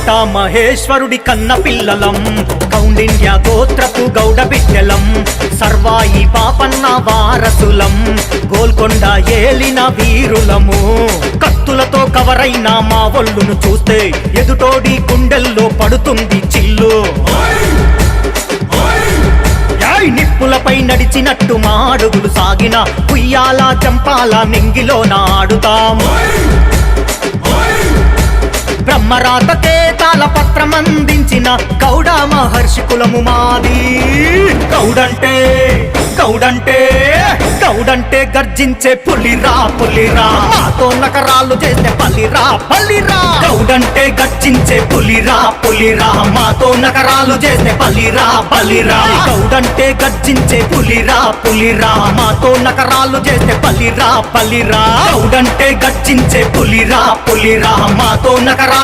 కోట మహేశ్వరుడి కన్న పిల్లలం, కౌండిన్య గోత్రపు గౌడ బిడ్డలం, సర్వాయి పాపన్న వారసులం, గోల్కొండ ఏలిన వీరులము. కత్తులతో కవరైన మా ఒళ్ళును చూస్తే ఎదుటోడి గుండెల్లో పడుతుంది చిల్లు. నిప్పులపై నడిచినట్టు మాడుగులు సాగిన ఉయ్యాల చంపాల నింగిలో నాడుతాం. బ్రహ్మరాతకే తాళపత్రమందించిన గౌడ మహర్షి కులము మాది. గౌడంటే గౌడంటే గౌడంటే గర్జించే పులిరా పులిరా, మాతో నకరాలు చేసే పల్లిరా పల్లిరా. గౌడంటే గర్జించే పులిరా పులిరా, మాతో నకరాలు చేసే పల్లిరా పల్లిరా. గౌడంటే గర్జించే పులిరా పులిరా, మాతో నకరాలు చేసే పల్లిరా పల్లిరా. గౌడంటే గర్జించే పులిరా పులిరా, మాతో నకరా